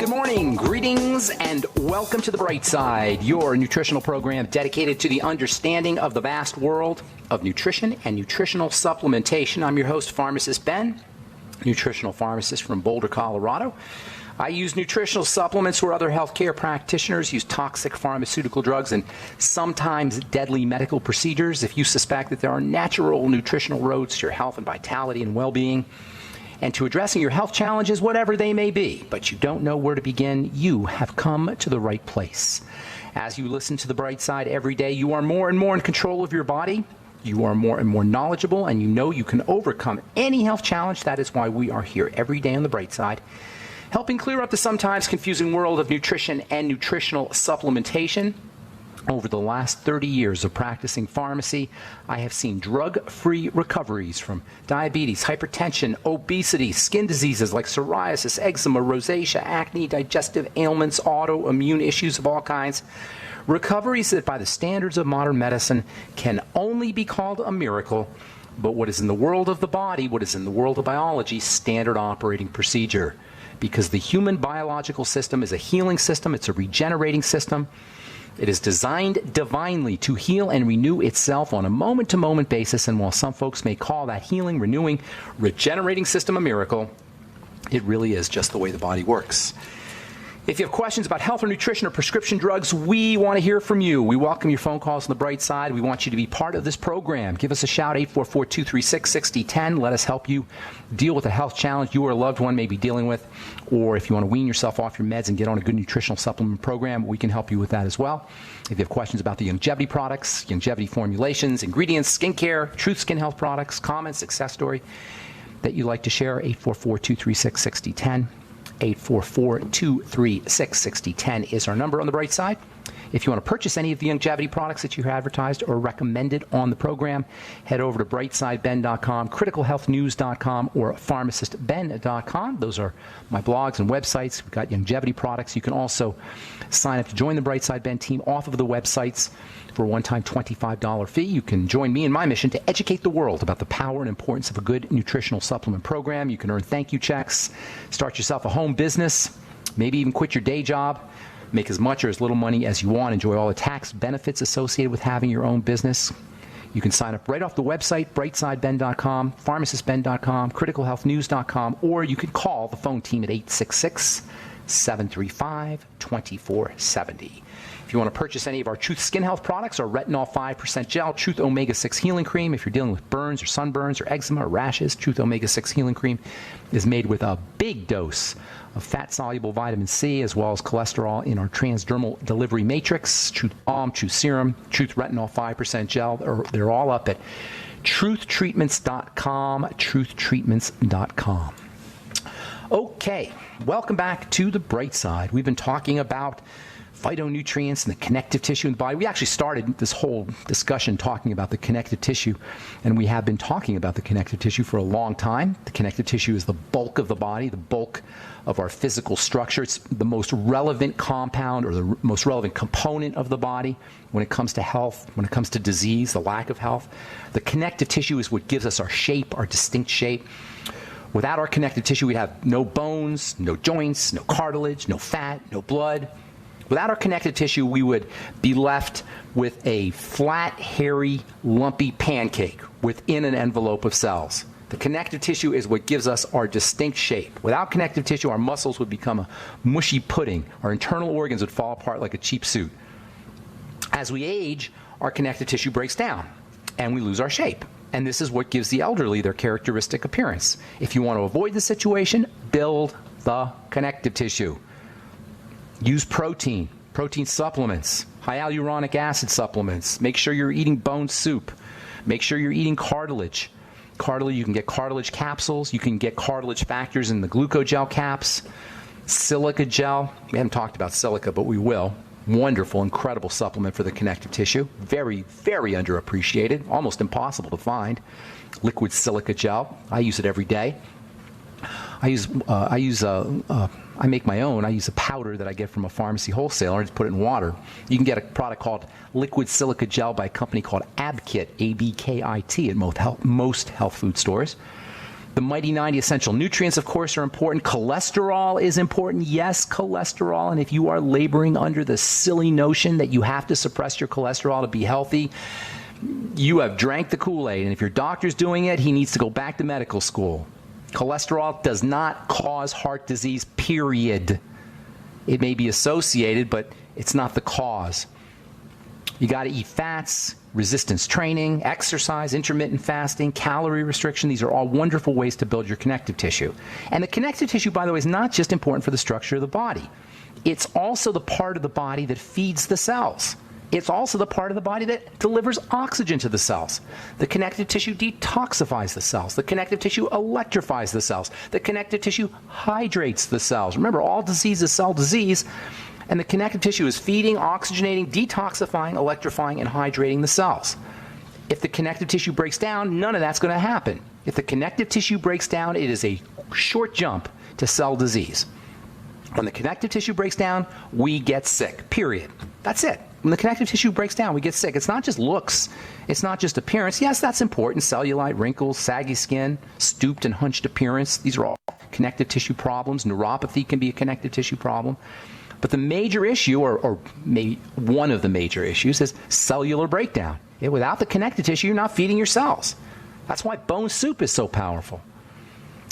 Good morning, greetings, and welcome to The Bright Side, your nutritional program dedicated to the understanding of the vast world of nutrition and nutritional supplementation. I'm your host, Pharmacist Ben, nutritional pharmacist from Boulder, Colorado. I use nutritional supplements where other healthcare practitioners use toxic pharmaceutical drugs and sometimes deadly medical procedures. If you suspect that there are natural nutritional roads to your health and vitality and well-being, and to addressing your health challenges, whatever they may be, but you don't know where to begin, you have come to the right place. As you listen to The Bright Side every day, you are more and more in control of your body. You are more and more knowledgeable, and you know you can overcome any health challenge. That is why we are here every day on The Bright Side, helping clear up the sometimes confusing world of nutrition and nutritional supplementation. Over the last 30 years of practicing pharmacy, I have seen drug-free recoveries from diabetes, hypertension, obesity, skin diseases like psoriasis, eczema, rosacea, acne, digestive ailments, autoimmune issues of all kinds. Recoveries that by the standards of modern medicine can only be called a miracle, but what is in the world of the body, what is in the world of biology, standard operating procedure. Because the human biological system is a healing system, it's a regenerating system. It is designed divinely to heal and renew itself on a moment-to-moment basis, and while some folks may call that healing, renewing, regenerating system a miracle, it really is just the way the body works. If you have questions about health or nutrition or prescription drugs, we want to hear from you. We welcome your phone calls on The Bright Side. We want you to be part of this program. Give us a shout, 844-236-6010. Let us help you deal with a health challenge you or a loved one may be dealing with. Or if you want to wean yourself off your meds and get on a good nutritional supplement program, we can help you with that as well. If you have questions about the longevity products, longevity formulations, ingredients, skincare, Truth Skin Health products, comments, success story that you'd like to share, 844-236-6010. 844-236-6010 is our number on The Bright Side. If you want to purchase any of the longevity products that you advertised or recommended on the program, head over to brightsideben.com, criticalhealthnews.com, or pharmacistben.com. Those are my blogs and websites. We've got longevity products. You can also sign up to join the Bright Side Ben team off of the websites for a one-time $25 fee. You can join me in my mission to educate the world about the power and importance of a good nutritional supplement program. You can earn thank you checks, start yourself a home business, maybe even quit your day job, make as much or as little money as you want, enjoy all the tax benefits associated with having your own business. You can sign up right off the website, brightsideben.com, pharmacistben.com, criticalhealthnews.com, or you can call the phone team at 866-735-2470. If you want to purchase any of our Truth Skin Health products, our Retinol 5% Gel, Truth Omega-6 Healing Cream, if you're dealing with burns or sunburns or eczema or rashes, Truth Omega-6 Healing Cream is made with a big dose of fat-soluble vitamin C as well as cholesterol in our transdermal delivery matrix, Truth Balm, Truth Serum, Truth Retinol 5% Gel. They're all up at truthtreatments.com, truthtreatments.com. Okay, welcome back to The Bright Side. We've been talking about phytonutrients and the connective tissue in the body. We actually started this whole discussion talking about the connective tissue, and we have been talking about the connective tissue for a long time. The connective tissue is the bulk of the body, the bulk of our physical structure. It's the most relevant compound or the most relevant component of the body when it comes to health, when it comes to disease, the lack of health. The connective tissue is what gives us our shape, our distinct shape. Without our connective tissue, we'd have no bones, no joints, no cartilage, no fat, no blood. Without our connective tissue, we would be left with a flat, hairy, lumpy pancake within an envelope of cells. The connective tissue is what gives us our distinct shape. Without connective tissue, our muscles would become a mushy pudding. Our internal organs would fall apart like a cheap suit. As we age, our connective tissue breaks down, and we lose our shape. And this is what gives the elderly their characteristic appearance. If you want to avoid the situation, build the connective tissue. Use protein supplements, high hyaluronic acid supplements. Make sure you're eating bone soup. Make sure you're eating cartilage. Cartilage, you can get cartilage capsules. You can get cartilage factors in the glucogel caps. Silica gel. We haven't talked about silica, but we will. Wonderful, incredible supplement for the connective tissue. Very, very underappreciated. Almost impossible to find. Liquid silica gel. I use it every day. I make my own. I use a powder that I get from a pharmacy wholesaler. I just put it in water. You can get a product called liquid silica gel by a company called Abkit, A-B-K-I-T, at most health food stores. The mighty 90 essential nutrients, of course, are important. Cholesterol is important. Yes, cholesterol. And if you are laboring under the silly notion that you have to suppress your cholesterol to be healthy, you have drank the Kool-Aid. And if your doctor's doing it, he needs to go back to medical school. Cholesterol does not cause heart disease, period. It may be associated, but it's not the cause. You got to eat fats, resistance training, exercise, intermittent fasting, calorie restriction. These are all wonderful ways to build your connective tissue. And the connective tissue, by the way, is not just important for the structure of the body. It's also the part of the body that feeds the cells. It's also the part of the body that delivers oxygen to the cells. The connective tissue detoxifies the cells. The connective tissue electrifies the cells. The connective tissue hydrates the cells. Remember, all disease is cell disease, and the connective tissue is feeding, oxygenating, detoxifying, electrifying, and hydrating the cells. If the connective tissue breaks down, none of that's going to happen. If the connective tissue breaks down, it is a short jump to cell disease. When the connective tissue breaks down, we get sick, period. That's it. When the connective tissue breaks down, we get sick. It's not just looks. It's not just appearance. Yes, that's important. Cellulite, wrinkles, saggy skin, stooped and hunched appearance. These are all connective tissue problems. Neuropathy can be a connective tissue problem. But the major issue, or maybe one of the major issues, is cellular breakdown. Without the connective tissue, you're not feeding your cells. That's why bone soup is so powerful.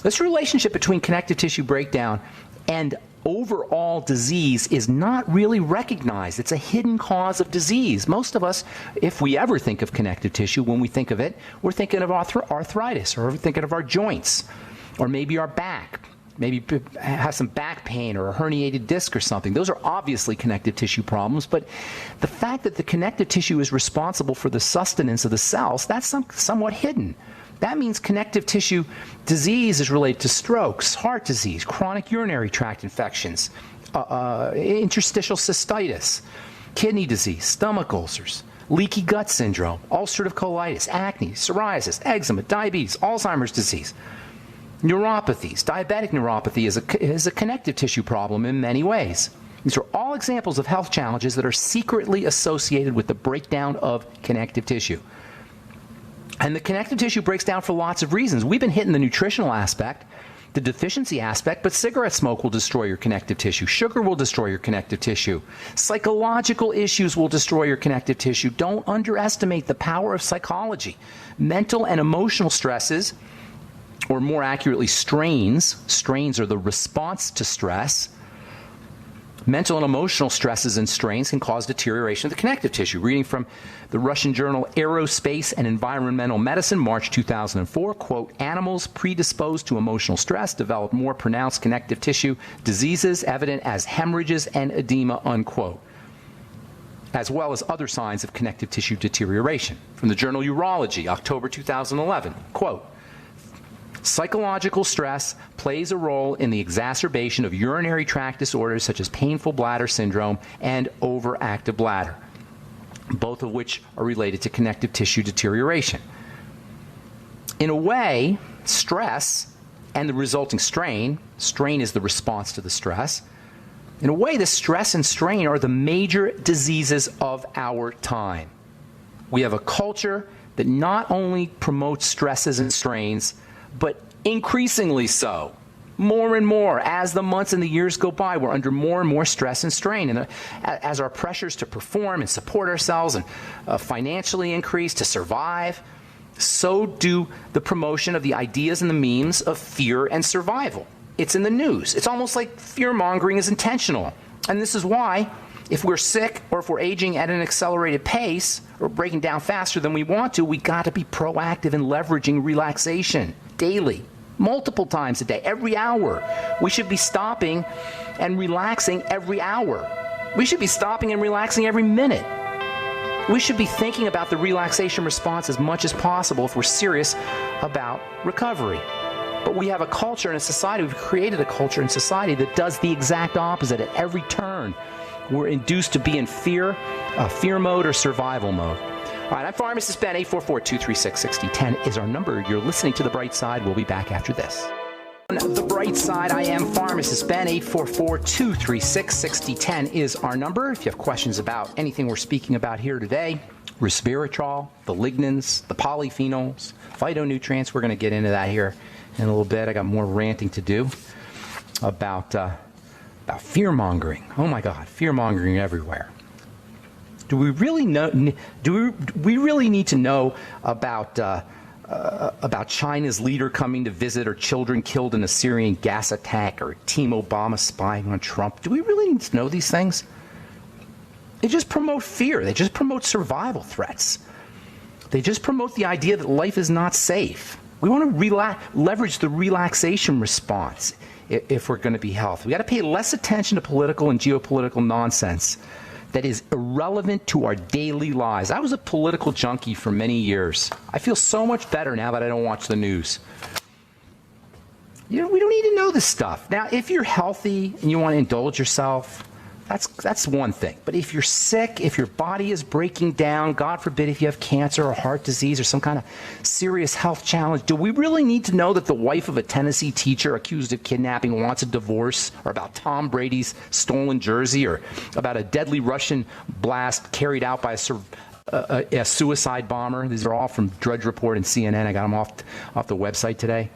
This relationship between connective tissue breakdown and overall disease is not really recognized. It's a hidden cause of disease. Most of us, if we ever think of connective tissue, when we think of it, we're thinking of arthritis, or we're thinking of our joints, or maybe our back. Maybe have some back pain or a herniated disc or something. Those are obviously connective tissue problems, but the fact that the connective tissue is responsible for the sustenance of the cells, that's somewhat hidden. That means connective tissue disease is related to strokes, heart disease, chronic urinary tract infections, interstitial cystitis, kidney disease, stomach ulcers, leaky gut syndrome, ulcerative colitis, acne, psoriasis, eczema, diabetes, Alzheimer's disease. Neuropathies. Diabetic neuropathy is a connective tissue problem in many ways. These are all examples of health challenges that are secretly associated with the breakdown of connective tissue. And the connective tissue breaks down for lots of reasons. We've been hitting the nutritional aspect, the deficiency aspect, but cigarette smoke will destroy your connective tissue. Sugar will destroy your connective tissue. Psychological issues will destroy your connective tissue. Don't underestimate the power of psychology. Mental and emotional stresses, or more accurately, strains. Strains are the response to stress. Mental and emotional stresses and strains can cause deterioration of the connective tissue. Reading from the Russian journal Aerospace and Environmental Medicine, March 2004, quote, animals predisposed to emotional stress develop more pronounced connective tissue diseases evident as hemorrhages and edema, unquote, as well as other signs of connective tissue deterioration. From the journal Urology, October 2011, quote, psychological stress plays a role in the exacerbation of urinary tract disorders such as painful bladder syndrome and overactive bladder, both of which are related to connective tissue deterioration. In a way, stress and the resulting strain is the response to the stress. In a way, the stress and strain are the major diseases of our time. We have a culture that not only promotes stresses and strains, but increasingly so. More and more, as the months and the years go by, we're under more and more stress and strain. And as our pressures to perform and support ourselves and financially increase to survive, so do the promotion of the ideas and the memes of fear and survival. It's in the news. It's almost like fear-mongering is intentional. And this is why, if we're sick or if we're aging at an accelerated pace or breaking down faster than we want to, we got to be proactive in leveraging relaxation daily, multiple times a day, every hour. We should be stopping and relaxing every hour. We should be stopping and relaxing every minute. We should be thinking about the relaxation response as much as possible if we're serious about recovery. But we have a culture and a society, we've created a culture and society that does the exact opposite at every turn. We're induced to be in fear mode or survival mode. All right, I'm Pharmacist Ben. 844-236-6010 is our number. You're listening to The Bright Side. We'll be back after this. On The Bright Side, I am Pharmacist Ben. 844-236-6010 is our number. If you have questions about anything we're speaking about here today, resveratrol, the lignans, the polyphenols, phytonutrients, we're going to get into that here in a little bit. I got more ranting to do about fear-mongering. Oh my God, fear-mongering everywhere. Do we really know? Do we really need to know about China's leader coming to visit, or children killed in a Syrian gas attack, or Team Obama spying on Trump? Do we really need to know these things? They just promote fear. They just promote survival threats. They just promote the idea that life is not safe. We want to leverage the relaxation response if we're going to be healthy. We got to pay less attention to political and geopolitical nonsense that is irrelevant to our daily lives. I was a political junkie for many years. I feel so much better now that I don't watch the news. We don't need to know this stuff. Now, if you're healthy and you want to indulge yourself, that's one thing. But if you're sick, if your body is breaking down, God forbid if you have cancer or heart disease or some kind of serious health challenge, do we really need to know that the wife of a Tennessee teacher accused of kidnapping wants a divorce, or about Tom Brady's stolen jersey, or about a deadly Russian blast carried out by a suicide bomber? These are all from Drudge Report and CNN. I got them off the website today.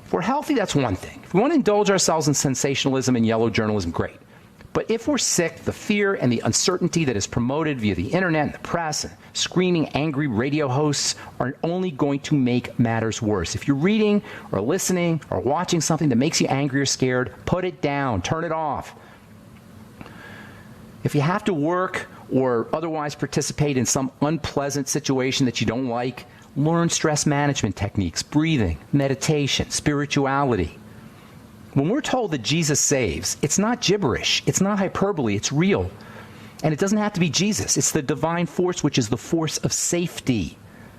If we're healthy, that's one thing. If we want to indulge ourselves in sensationalism and yellow journalism, great. But if we're sick, the fear and the uncertainty that is promoted via the internet and the press and screaming angry radio hosts are only going to make matters worse. If you're reading or listening or watching something that makes you angry or scared, put it down, turn it off. If you have to work or otherwise participate in some unpleasant situation that you don't like, learn stress management techniques, breathing, meditation, spirituality. When we're told that Jesus saves, it's not gibberish, it's not hyperbole, it's real. And it doesn't have to be Jesus. It's the divine force, which is the force of safety.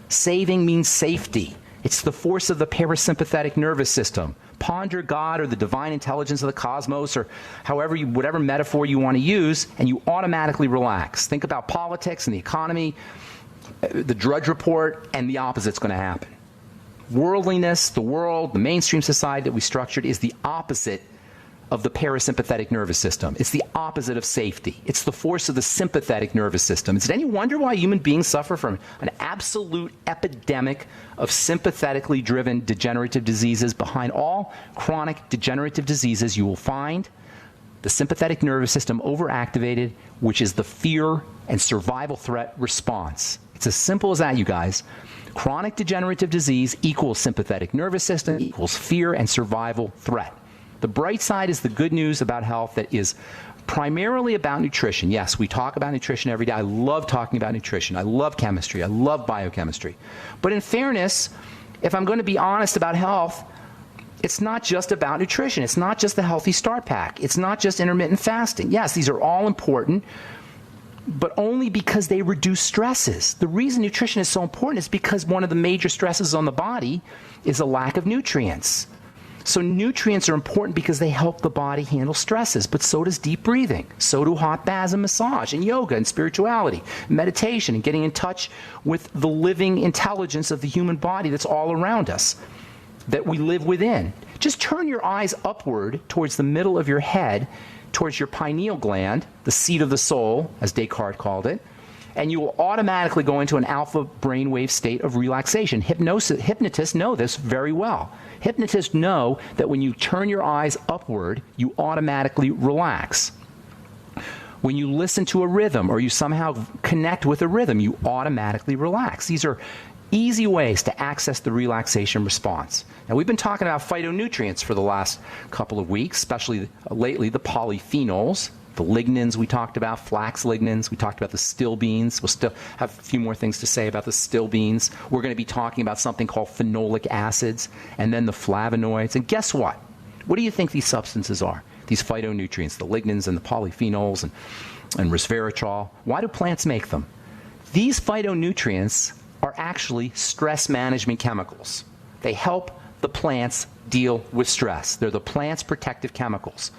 Saving means safety. It's the force of the parasympathetic nervous system. Ponder God or the divine intelligence of the cosmos, or whatever metaphor you want to use, and you automatically relax. Think about politics and the economy, the Drudge Report, and the opposite's going to happen. Worldliness, the world, the mainstream society that we structured is the opposite of the parasympathetic nervous system. It's the opposite of safety. It's the force of the sympathetic nervous system. Is it any wonder why human beings suffer from an absolute epidemic of sympathetically driven degenerative diseases? Behind all chronic degenerative diseases, you will find the sympathetic nervous system overactivated, which is the fear and survival threat response. It's as simple as that, you guys. Chronic degenerative disease equals sympathetic nervous system equals fear and survival threat. The bright side is the good news about health that is primarily about nutrition. Yes, we talk about nutrition every day. I love talking about nutrition. I love chemistry. I love biochemistry. But in fairness, if I'm going to be honest about health, it's not just about nutrition. It's not just the Healthy Start Pack. It's not just intermittent fasting. Yes, these are all important, but only because they reduce stresses. The reason nutrition is so important is because one of the major stresses on the body is a lack of nutrients. So nutrients are important because they help the body handle stresses, but so does deep breathing. So do hot baths and massage and yoga and spirituality, meditation, and getting in touch with the living intelligence of the human body that's all around us, that we live within. Just turn your eyes upward towards the middle of your head, towards your pineal gland, the seat of the soul, as Descartes called it, and you will automatically go into an alpha brainwave state of relaxation. Hypnotists know this very well. Hypnotists know that when you turn your eyes upward, you automatically relax. When you listen to a rhythm or you somehow connect with a rhythm, you automatically relax. These are easy ways to access the relaxation response. Now, we've been talking about phytonutrients for the last couple of weeks, especially lately, the polyphenols, the lignans we talked about, flax lignans. We talked about the still beans. We'll still have a few more things to say about the still beans. We're going to be talking about something called phenolic acids, and then the flavonoids. And guess what? What do you think these substances are? These phytonutrients, the lignans and the polyphenols and resveratrol. Why do plants make them? These phytonutrients are actually stress management chemicals. They help the plants deal with stress. They're the plant's protective chemicals.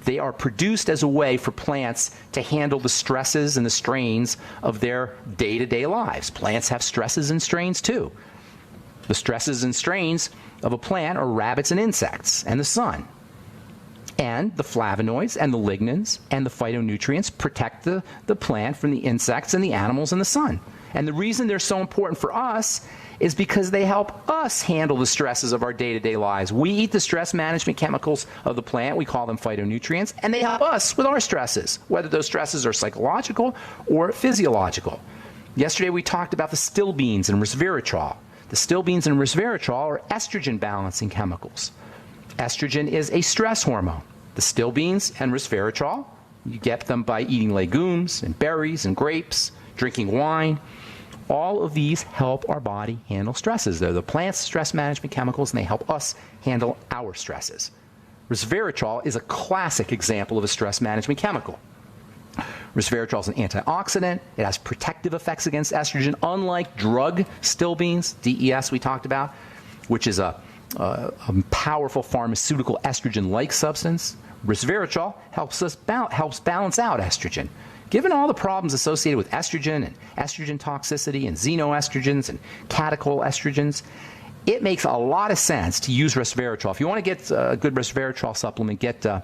They are produced as a way for plants to handle the stresses and the strains of their day-to-day lives. Plants have stresses and strains too. The stresses and strains of a plant are rabbits and insects and the sun. And the flavonoids and the lignans and the phytonutrients protect the plant from the insects and the animals and the sun. And the reason they're so important for us is because they help us handle the stresses of our day-to-day lives. We eat the stress management chemicals of the plant. We call them phytonutrients, and they help us with our stresses, whether those stresses are psychological or physiological. Yesterday, we talked about the still beans and resveratrol. The still beans and resveratrol are estrogen balancing chemicals. Estrogen is a stress hormone. The still beans and resveratrol, you get them by eating legumes and berries and grapes, drinking wine. All of these help our body handle stresses. They're the plant's stress management chemicals, and they help us handle our stresses. Resveratrol is a classic example of a stress management chemical. Resveratrol is an antioxidant. It has protective effects against estrogen, unlike drug still beans, DES we talked about, which is a powerful pharmaceutical estrogen-like substance. Resveratrol helps balance out estrogen. Given all the problems associated with estrogen and estrogen toxicity and xenoestrogens and catechol estrogens, it makes a lot of sense to use resveratrol. If you want to get a good resveratrol supplement, get a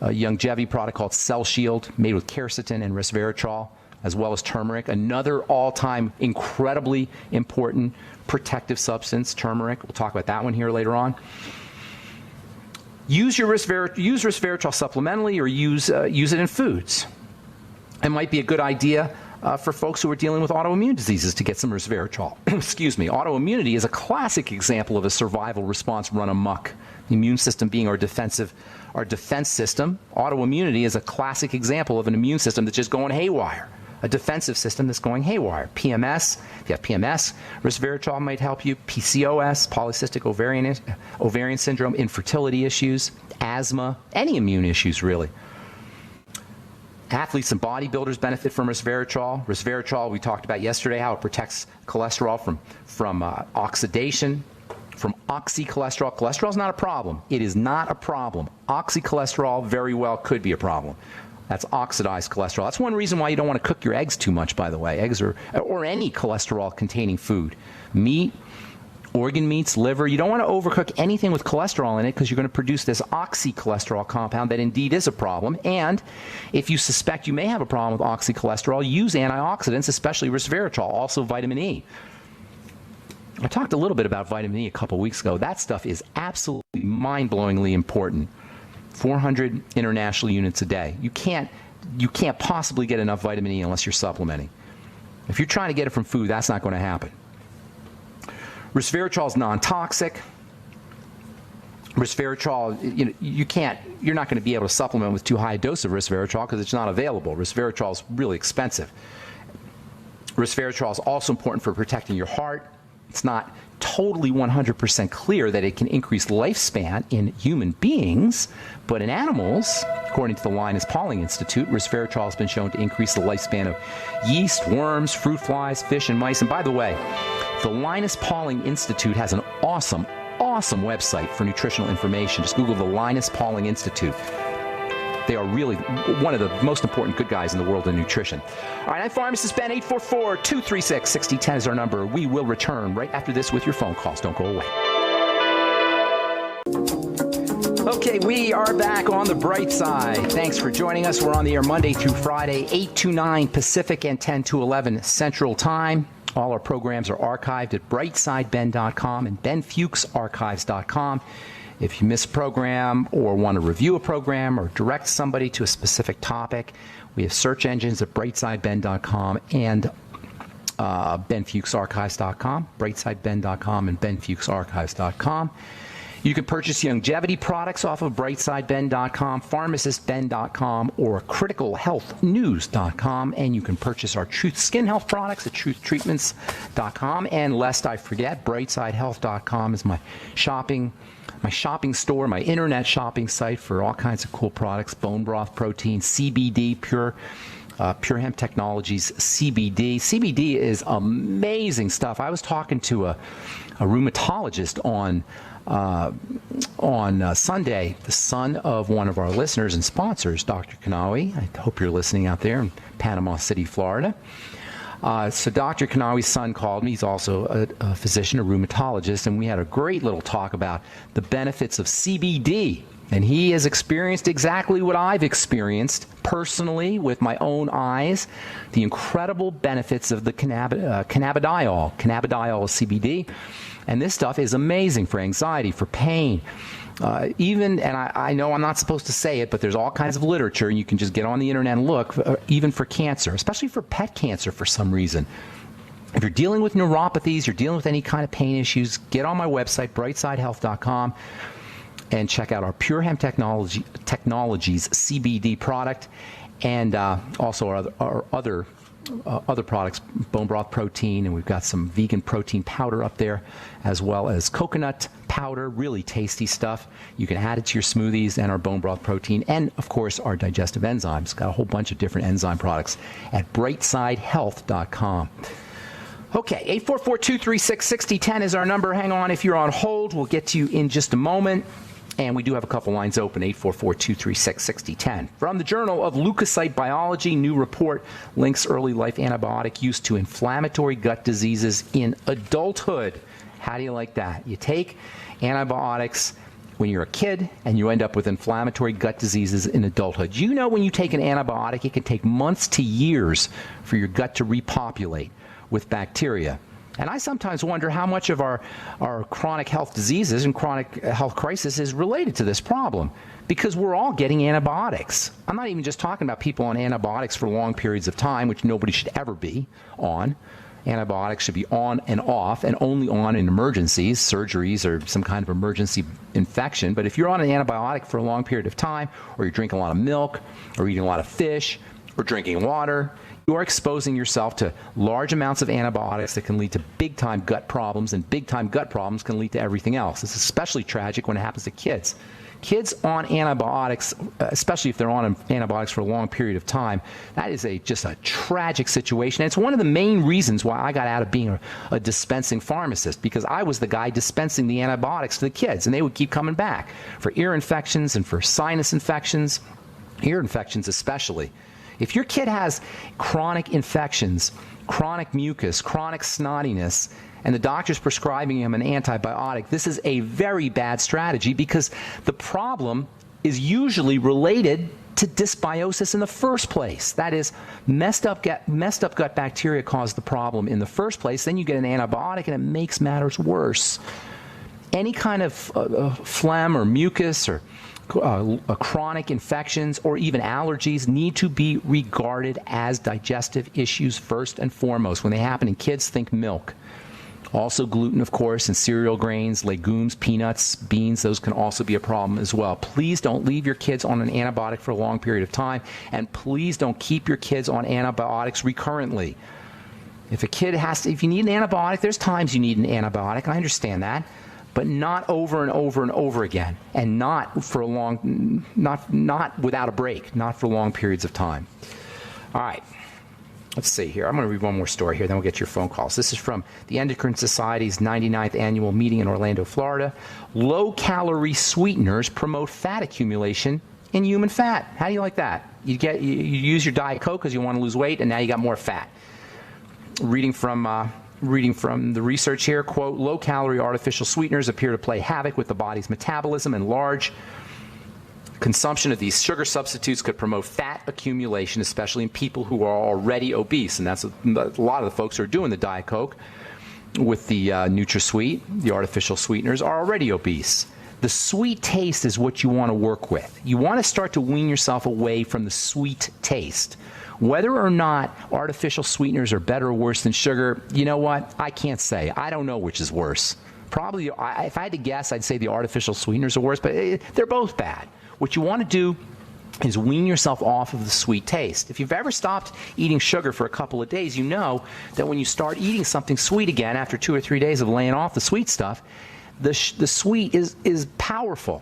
longevity product called Cell Shield, made with quercetin and resveratrol, as well as turmeric, another all-time incredibly important protective substance, turmeric. We'll talk about that one here later on. Use resveratrol supplementally, or use it in foods. It might be a good idea for folks who are dealing with autoimmune diseases to get some resveratrol. Excuse me. Autoimmunity is a classic example of a survival response run amok. The immune system being our defense system. Autoimmunity is a classic example of an immune system that's just going haywire. A defensive system that's going haywire. PMS, if you have PMS, resveratrol might help you. PCOS, polycystic ovarian syndrome, infertility issues, asthma, any immune issues really. Athletes and bodybuilders benefit from resveratrol. Resveratrol, we talked about yesterday, how it protects cholesterol from oxidation, from oxycholesterol. Cholesterol is not a problem. It is not a problem. Oxycholesterol very well could be a problem. That's oxidized cholesterol. That's one reason why you don't want to cook your eggs too much, by the way. Eggs or any cholesterol-containing food. Meat, organ meats, liver. You don't want to overcook anything with cholesterol in it because you're going to produce this oxycholesterol compound that indeed is a problem. And if you suspect you may have a problem with oxycholesterol, use antioxidants, especially resveratrol, also vitamin E. I talked a little bit about vitamin E a couple weeks ago. That stuff is absolutely mind-blowingly important. 400 international units a day. You can't possibly get enough vitamin E unless you're supplementing. If you're trying to get it from food, that's not going to happen. Resveratrol is non-toxic. Resveratrol, you're not going to be able to supplement with too high a dose of resveratrol because it's not available. Resveratrol is really expensive. Resveratrol is also important for protecting your heart. It's not totally 100% clear that it can increase lifespan in human beings, but in animals, according to the Linus Pauling Institute, resveratrol has been shown to increase the lifespan of yeast, worms, fruit flies, fish, and mice. And by the way, the Linus Pauling Institute has an awesome website for nutritional information. Just Google the Linus Pauling Institute. They are really one of the most important good guys in the world of nutrition. All right, I'm Pharmacist Ben. 844-236-6010 is our number. We will return right after this with your phone calls. Don't go away. Okay, we are back on the bright side. Thanks for joining us. We're on the air Monday through Friday, 8 to 9 Pacific and 10 to 11 Central Time. All our programs are archived at brightsideben.com and benfuchsarchives.com. If you miss a program or want to review a program or direct somebody to a specific topic, we have search engines at brightsideben.com and benfuchsarchives.com, brightsideben.com and benfuchsarchives.com. You can purchase longevity products off of brightsideben.com, pharmacistben.com, or criticalhealthnews.com. And you can purchase our Truth Skin Health products at truthtreatments.com. And lest I forget, brightsidehealth.com is my shopping store, my internet shopping site for all kinds of cool products, bone broth protein, CBD, Pure Hemp Technologies, CBD. CBD is amazing stuff. I was talking to a rheumatologist on Sunday, the son of one of our listeners and sponsors, Dr. Kanawi. I hope you're listening out there in Panama City, Florida. So Dr. Kanawi's son called me. He's also a physician, a rheumatologist, and we had a great little talk about the benefits of CBD And he has experienced exactly what I've experienced personally with my own eyes, the incredible benefits of the cannabidiol. Cannabidiol is CBD, and this stuff is amazing for anxiety, for pain. And I know I'm not supposed to say it, but there's all kinds of literature, and you can just get on the internet and look, even for cancer, especially for pet cancer for some reason. If you're dealing with neuropathies, you're dealing with any kind of pain issues, get on my website, brightsidehealth.com, and check out our Pure Hemp Technologies CBD product, and also our other products, bone broth protein, and we've got some vegan protein powder up there, as well as coconut powder, really tasty stuff. You can add it to your smoothies, and our bone broth protein, and of course our digestive enzymes. Got a whole bunch of different enzyme products at brightsidehealth.com. Okay, 844-236-6010 is our number. Hang on if you're on hold. We'll get to you in just a moment. And we do have a couple lines open, 844-236-6010. From the Journal of Leukocyte Biology, new report links early life antibiotic use to inflammatory gut diseases in adulthood. How do you like that? You take antibiotics when you're a kid, and you end up with inflammatory gut diseases in adulthood. You know, when you take an antibiotic, it can take months to years for your gut to repopulate with bacteria. And I sometimes wonder how much of our chronic health diseases and chronic health crisis is related to this problem, because we're all getting antibiotics. I'm not even just talking about people on antibiotics for long periods of time, which nobody should ever be on. Antibiotics should be on and off, and only on in emergencies, surgeries, or some kind of emergency infection. But if you're on an antibiotic for a long period of time, or you're drinking a lot of milk, or eating a lot of fish, or drinking water, you're exposing yourself to large amounts of antibiotics that can lead to big-time gut problems, and big-time gut problems can lead to everything else. It's especially tragic when it happens to kids. Kids on antibiotics, especially if they're on antibiotics for a long period of time, that is just a tragic situation. And it's one of the main reasons why I got out of being a dispensing pharmacist, because I was the guy dispensing the antibiotics to the kids, and they would keep coming back for ear infections and for sinus infections, ear infections especially. If your kid has chronic infections, chronic mucus, chronic snottiness, and the doctor's prescribing him an antibiotic, this is a very bad strategy, because the problem is usually related to dysbiosis in the first place. That is, messed up gut bacteria caused the problem in the first place. Then you get an antibiotic, and it makes matters worse. Any kind of phlegm or mucus or chronic infections or even allergies need to be regarded as digestive issues first and foremost. When they happen in kids, think milk. Also gluten, of course, and cereal grains, legumes, peanuts, beans, those can also be a problem as well. Please don't leave your kids on an antibiotic for a long period of time, and please don't keep your kids on antibiotics recurrently. If you need an antibiotic, there's times you need an antibiotic, I understand that, but not over and over and over again, and not without a break, not for long periods of time. All right, let's see here. I'm going to read one more story here, then we'll get your phone calls. This is from the Endocrine Society's 99th annual meeting in Orlando, Florida. Low-calorie sweeteners promote fat accumulation in human fat. How do you like that? You use your Diet Coke because you want to lose weight, and now you got more fat. Reading from the research here, quote, low-calorie artificial sweeteners appear to play havoc with the body's metabolism, and large consumption of these sugar substitutes could promote fat accumulation, especially in people who are already obese. And that's a lot of the folks who are doing the Diet Coke with the NutraSweet, the artificial sweeteners, are already obese. The sweet taste is what you want to work with. You want to start to wean yourself away from the sweet taste. Whether or not artificial sweeteners are better or worse than sugar, you know what? I can't say. I don't know which is worse. Probably, if I had to guess, I'd say the artificial sweeteners are worse, but they're both bad. What you want to do is wean yourself off of the sweet taste. If you've ever stopped eating sugar for a couple of days, you know that when you start eating something sweet again after 2 or 3 days of laying off the sweet stuff, the sweet is powerful.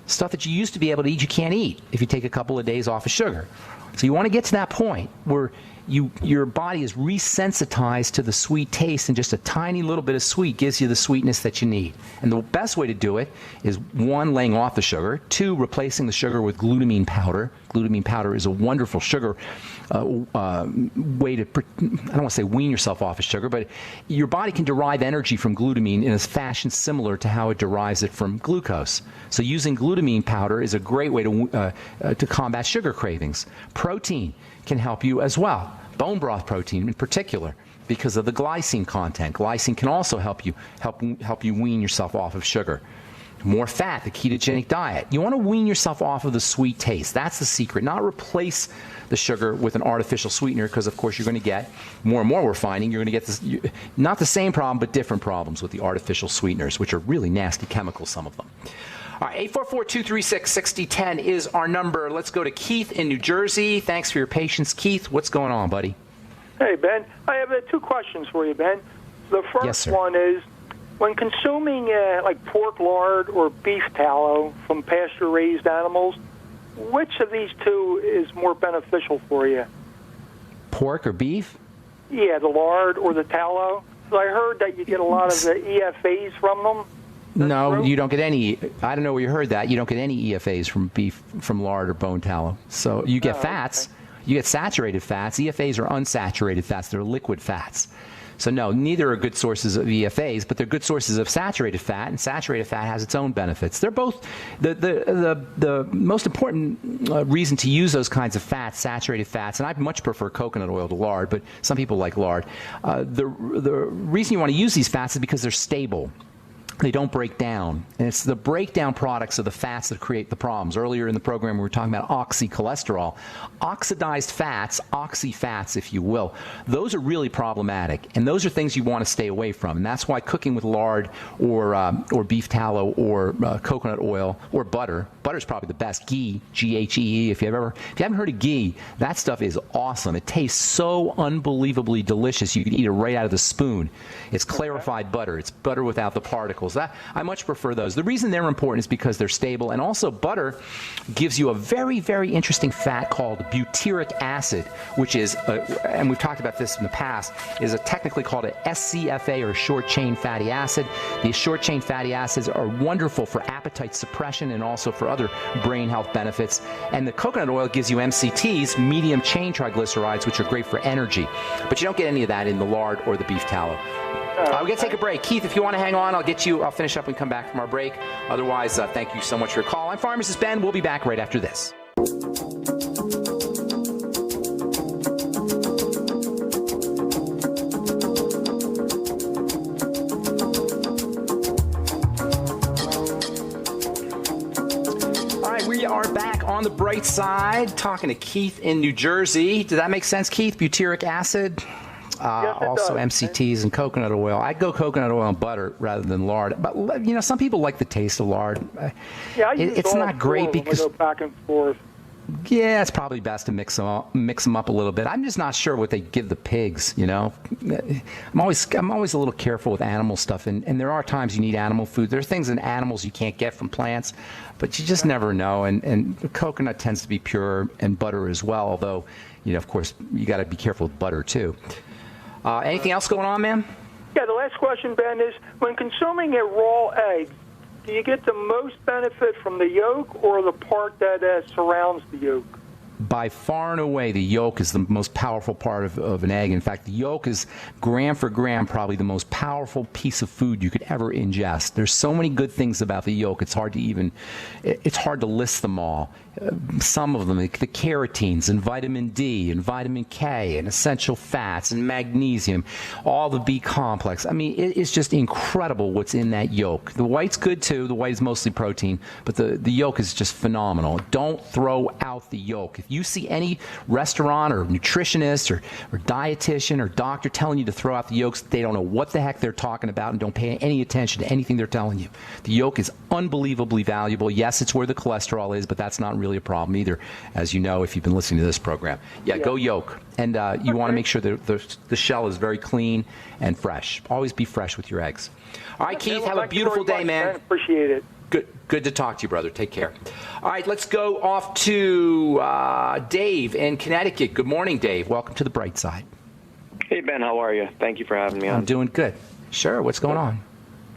Stuff that you used to be able to eat, you can't eat if you take a couple of days off of sugar. So you want to get to that point where your body is resensitized to the sweet taste, and just a tiny little bit of sweet gives you the sweetness that you need. And the best way to do it is, 1, laying off the sugar, 2, replacing the sugar with glutamine powder. Glutamine powder is a wonderful sugar way to, I don't want to say wean yourself off of sugar, but your body can derive energy from glutamine in a fashion similar to how it derives it from glucose. So using glutamine powder is a great way to combat sugar cravings. Protein can help you as well. Bone broth protein in particular, because of the glycine content. Glycine can also help you wean yourself off of sugar. More fat, the ketogenic diet. You want to wean yourself off of the sweet taste. That's the secret. Not replace the sugar with an artificial sweetener, because of course you're going to get more and more, we're finding, you're going to get this, not the same problem, but different problems with the artificial sweeteners, which are really nasty chemicals, some of them. All right, 844-236-6010 is our number. Let's go to Keith in New Jersey. Thanks for your patience. Keith, what's going on, buddy? Hey, Ben. I have 2 questions for you, Ben. The first one is, when consuming like pork lard or beef tallow from pasture-raised animals, which of these 2 is more beneficial for you? Pork or beef? Yeah, the lard or the tallow. So I heard that you get a lot of the EFAs from them. No, you don't get any. I don't know where you heard that. You don't get any EFAs from beef, from lard or bone tallow. So you get fats. Okay. You get saturated fats. EFAs are unsaturated fats. They're liquid fats. So no, neither are good sources of EFAs, but they're good sources of saturated fat, and saturated fat has its own benefits. They're both the most important reason to use those kinds of fats, saturated fats, and I much prefer coconut oil to lard, but some people like lard. The reason you want to use these fats is because they're stable. They don't break down. And it's the breakdown products of the fats that create the problems. Earlier in the program, we were talking about oxycholesterol. Oxidized fats, oxy-fats, if you will, those are really problematic. And those are things you want to stay away from. And that's why cooking with lard or beef tallow or coconut oil or butter, butter's probably the best. Ghee, G-H-E-E. If you haven't heard of ghee, that stuff is awesome. It tastes so unbelievably delicious. You can eat it right out of the spoon. It's clarified butter. It's butter without the particles. I much prefer those. The reason they're important is because they're stable, and also butter gives you a very, very interesting fat called butyric acid, which is, and we've talked about this in the past, is technically called a SCFA, or short-chain fatty acid. These short-chain fatty acids are wonderful for appetite suppression and also for other brain health benefits. And the coconut oil gives you MCTs, medium-chain triglycerides, which are great for energy. But you don't get any of that in the lard or the beef tallow. We're going to take a break. Keith, if you want to hang on, I'll finish up and come back from our break. Otherwise, thank you so much for your call. I'm Pharmacist Ben. We'll be back right after this. All right, we are back on the bright side, talking to Keith in New Jersey. Did that make sense, Keith? Butyric acid? Yes, also does. MCTs and coconut oil. I'd go coconut oil and butter rather than lard. But, some people like the taste of lard. Yeah, it's not great because go back and forth. Yeah, it's probably best to mix them up a little bit. I'm just not sure what they give the pigs, I'm always a little careful with animal stuff, and there are times you need animal food. There are things in animals you can't get from plants, but you just never know. And coconut tends to be pure, and butter as well, although, of course, you got to be careful with butter too. Anything else going on, ma'am? Yeah, the last question, Ben, is when consuming a raw egg, do you get the most benefit from the yolk or the part that surrounds the yolk? By far and away, the yolk is the most powerful part of an egg. In fact, the yolk is, gram for gram, probably the most powerful piece of food you could ever ingest. There's so many good things about the yolk, it's hard to list them all. Some of them, the carotenes and vitamin D and vitamin K and essential fats and magnesium, all the B complex. I mean, it's just incredible what's in that yolk. The white's good too. The white is mostly protein, but the yolk is just phenomenal. Don't throw out the yolk. If you see any restaurant or nutritionist or dietitian or doctor telling you to throw out the yolks, they don't know what the heck they're talking about and don't pay any attention to anything they're telling you. The yolk is unbelievably valuable. Yes, it's where the cholesterol is, but that's not really a problem either, as you know if you've been listening to this program. Yeah. Go yolk. And you want to make sure that the shell is very clean and fresh. Always be fresh with your eggs. All right, Keith, have a beautiful day, man. I appreciate it. Good to talk to you, brother. Take care. All right, let's go off to Dave in Connecticut. Good morning, Dave. Welcome to the bright side. Hey, Ben. How are you? Thank you for having me on. I'm doing good. Sure. What's going on?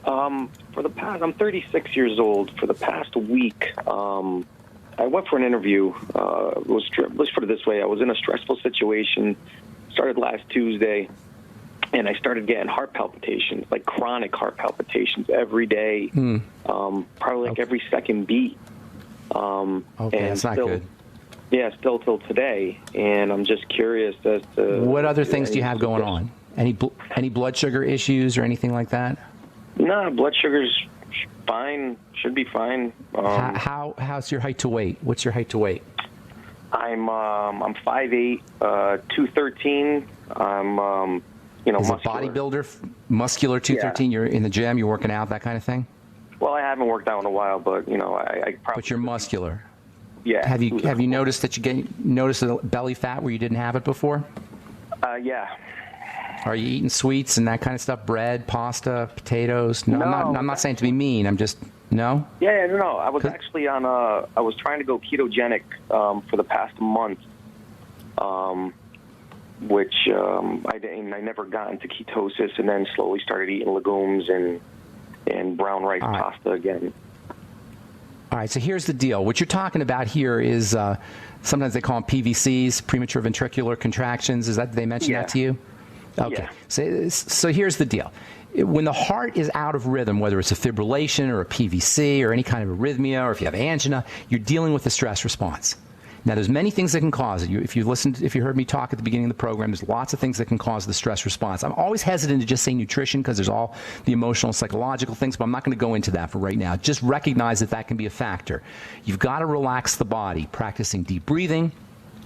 I'm 36 years old. For the past week, I went for an interview. Let's put it this way. I was in a stressful situation. Started last Tuesday, and I started getting heart palpitations, like chronic heart palpitations every day, probably like every second beat. Okay, and that's not good. Yeah, still till today, and I'm just curious as to what other things do you have going on? Any blood sugar issues or anything like that? No, blood sugar's fine. Should be fine. How's your height to weight? What's your height to weight? I'm 5'8", 213. I'm Is muscular. a bodybuilder, muscular 213. Yeah. You're in the gym, you're working out, that kind of thing. Well, I haven't worked out in a while, but I probably. But you're muscular. Yeah. Have you noticed that noticed a belly fat where you didn't have it before? Yeah. Are you eating sweets and that kind of stuff? Bread, pasta, potatoes? No. I'm not saying to be mean. I'm just no. Yeah, no. I was actually on I was trying to go ketogenic for the past month, which I didn't. I never got into ketosis, and then slowly started eating legumes and brown rice pasta again. All right, so here's the deal. What you're talking about here is sometimes they call them PVCs, premature ventricular contractions. Is that they mention that to you? Okay. Yeah. So here's the deal. When the heart is out of rhythm, whether it's a fibrillation or a PVC or any kind of arrhythmia or if you have angina, you're dealing with a stress response. Now, there's many things that can cause it. If you heard me talk at the beginning of the program, there's lots of things that can cause the stress response. I'm always hesitant to just say nutrition because there's all the emotional, psychological things, but I'm not going to go into that for right now. Just recognize that can be a factor. You've got to relax the body, practicing deep breathing,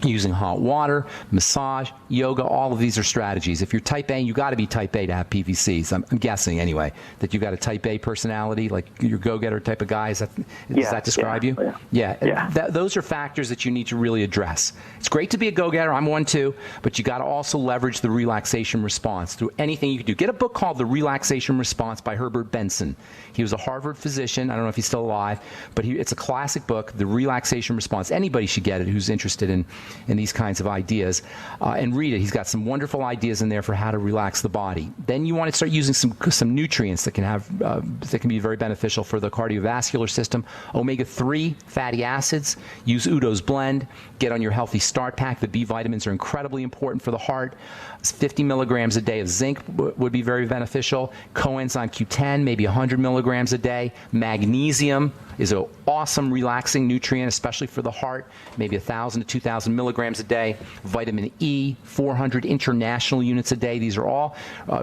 using hot water, massage, yoga, all of these are strategies. If you're type A, you got to be type A to have PVCs. I'm guessing anyway that you've got a type A personality, like your go-getter type of guy. Does that describe you? Yeah. Those are factors that you need to really address. It's great to be a go-getter. I'm one too, but you got to also leverage the relaxation response through anything you can do. Get a book called The Relaxation Response by Herbert Benson. He was a Harvard physician. I don't know if he's still alive, but it's a classic book, The Relaxation Response. Anybody should get it who's interested in these kinds of ideas, and read it. He's got some wonderful ideas in there for how to relax the body. Then you want to start using some nutrients that can be very beneficial for the cardiovascular system. Omega-3 fatty acids. Use Udo's blend. Get on your healthy start pack. The B vitamins are incredibly important for the heart. 50 milligrams a day of zinc would be very beneficial. Coenzyme Q10, maybe 100 milligrams a day. Magnesium is an awesome relaxing nutrient, especially for the heart, maybe 1,000 to 2,000 milligrams a day. Vitamin E, 400 international units a day. These are all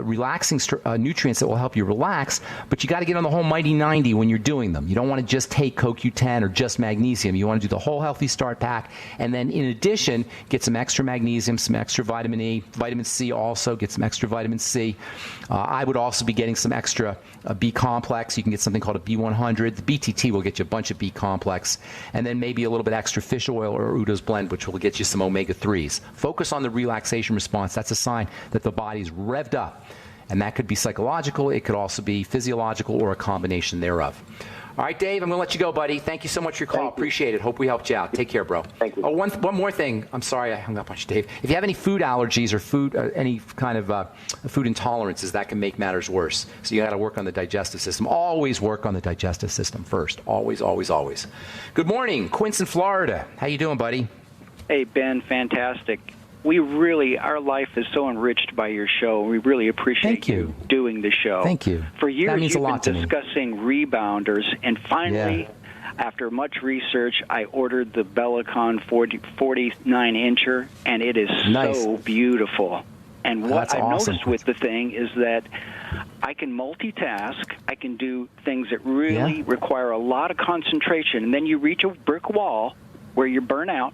relaxing nutrients that will help you relax, but you got to get on the whole mighty 90 when you're doing them. You don't want to just take CoQ10 or just magnesium. You want to do the whole healthy start pack, and then in addition, get some extra magnesium, some extra vitamin E, vitamin C also, get some extra vitamin C. I would also be getting some extra B complex. You can get something called a B100. The BTT will get you a bunch of B complex, and then maybe a little bit extra fish oil or Udo's blend, which will get you some omega-3s. Focus on the relaxation response. That's a sign that the body's revved up, and that could be psychological. It could also be physiological or a combination thereof. All right, Dave, I'm going to let you go, buddy. Thank you so much for your call. Appreciate it. Hope we helped you out. Take care, bro. Thank you. Oh, one more thing. I'm sorry I hung up on you, Dave. If you have any food allergies or any kind of food intolerances, that can make matters worse. So you got to work on the digestive system. Always work on the digestive system first. Always, always, always. Good morning, Quince in Florida. How you doing, buddy? Hey, Ben, fantastic. Our life is so enriched by your show. We really appreciate you doing the show. Thank you. For years, that means you've a lot been to me. discussing rebounders, and finally, after much research, I ordered the Bellicon 49-incher, and it is so beautiful. And what I noticed with the thing is that I can multitask. I can do things that really require a lot of concentration, and then you reach a brick wall where you burn out.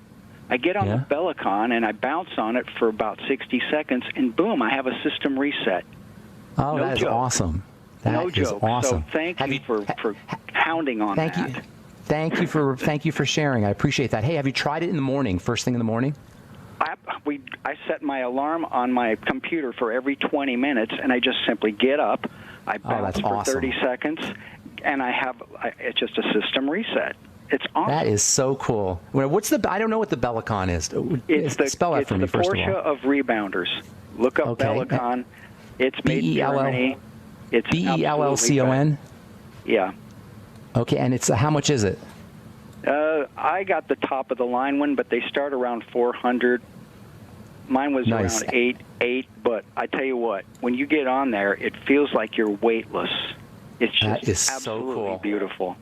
I get on the Bellicon, and I bounce on it for about 60 seconds, and boom, I have a system reset. Oh, that is awesome. That is awesome. So thank you for hounding on that. Thank you for sharing. I appreciate that. Hey, have you tried it in the morning, first thing in the morning? I set my alarm on my computer for every 20 minutes, and I just simply get up. I bounce for 30 seconds, it's just a system reset. It's awesome. That is so cool. I don't know what the Bellicon is. Spell that for me, first of all. It's the Porsche of rebounders. Look up Bellicon. It's made in Germany. It's Bellcon? Yeah. Okay, and it's how much is it? I got the top of the line one, but they start around 400. Mine was around 8, but I tell you what, when you get on there, it feels like you're weightless. It's just absolutely so cool. Beautiful.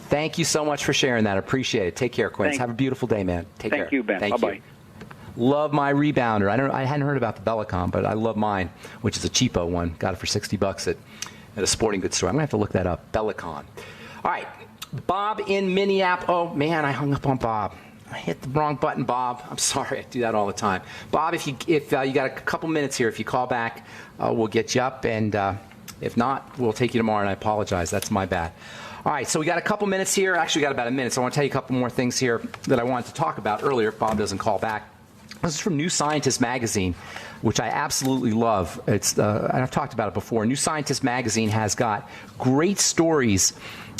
Thank you so much for sharing that. I appreciate it. Take care, Quince. Have a beautiful day, man. Take care. Thank you, Ben. Bye-bye. Love my rebounder. I hadn't heard about the Bellicon, but I love mine, which is a cheapo one. Got it for $60 at a sporting goods store. I'm going to have to look that up. Bellicon. All right. Bob in Minneapolis. Oh, man, I hung up on Bob. I hit the wrong button, Bob. I'm sorry. I do that all the time. Bob, if you got a couple minutes here, if you call back, we'll get you up. And if not, we'll take you tomorrow, and I apologize. That's my bad. All right, so we got a couple minutes here. Actually, we got about a minute, so I want to tell you a couple more things here that I wanted to talk about earlier if Bob doesn't call back. This is from New Scientist magazine, which I absolutely love. And I've talked about it before. New Scientist magazine has got great stories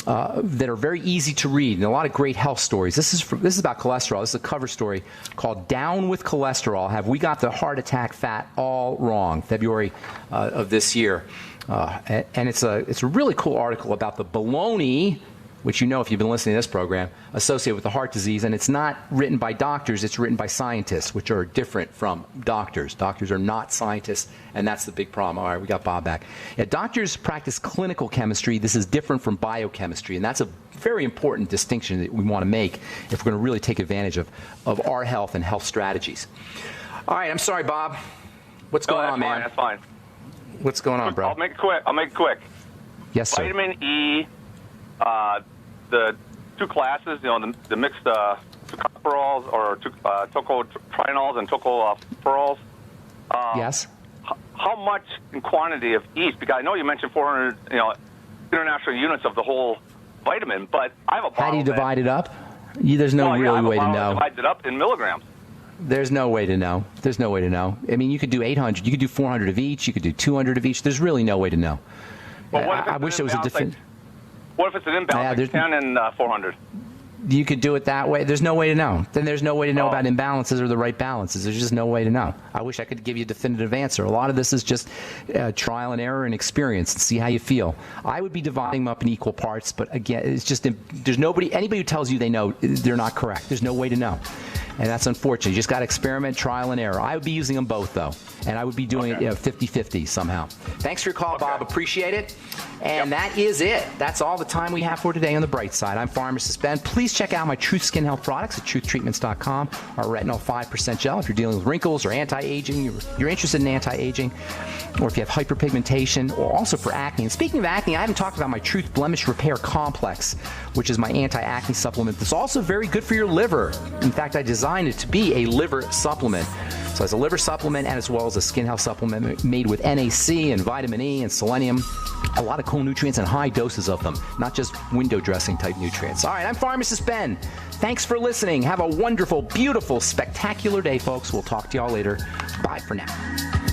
that are very easy to read, and a lot of great health stories. This is about cholesterol. This is a cover story called "Down with Cholesterol: Have We Got the Heart Attack Fat All Wrong?" February of this year, and it's a really cool article about the baloney, which you know if you've been listening to this program, associated with the heart disease. And it's not written by doctors, it's written by scientists, which are different from doctors. Doctors are not scientists, and that's the big problem. All right, we got Bob back. Yeah, doctors practice clinical chemistry. This is different from biochemistry, and that's a very important distinction that we want to make if we're going to really take advantage of our health and health strategies. All right, I'm sorry, Bob. What's going on, man? That's fine. What's going on, bro? I'll make it quick. Yes, sir. Vitamin E, the two classes, the mixed tocopherols or tocotrienols and tocopherols. Yes. How much in quantity of each? Because I know you mentioned 400, international units of the whole vitamin, but I have a bottle. How do you divide it up? There's no really way to know. Divide it up in milligrams. There's no way to know. There's no way to know. I mean, you could do 800. You could do 400 of each. You could do 200 of each. There's really no way to know. Well, I wish there was a different. What if it's an imbalance, like 10 and 400? You could do it that way. There's no way to know. Then there's no way to know about imbalances or the right balances. There's just no way to know. I wish I could give you a definitive answer. A lot of this is just trial and error and experience and see how you feel. I would be dividing them up in equal parts, but again, it's just there's anybody who tells you they know, they're not correct. There's no way to know. And that's unfortunate. You just got to experiment, trial and error. I would be using them both, though. And I would be doing it 50-50 somehow. Thanks for your call, Bob. Appreciate it. And that is it. That's all the time we have for today on The Bright Side. I'm Pharmacist Ben. Please check out my Truth Skin Health products at truthtreatments.com. Our Retinol 5% gel if you're dealing with wrinkles or anti-aging, you're interested in anti-aging, or if you have hyperpigmentation, or also for acne. And speaking of acne, I haven't talked about my Truth Blemish Repair Complex, which is my anti-acne supplement that's also very good for your liver. In fact, I designed it to be a liver supplement. So it's a liver supplement and as well as a skin health supplement made with NAC and vitamin E and selenium. A lot of cool nutrients and high doses of them, not just window dressing type nutrients. All right, I'm Pharmacist Ben. Thanks for listening. Have a wonderful, beautiful, spectacular day, folks. We'll talk to y'all later. Bye for now.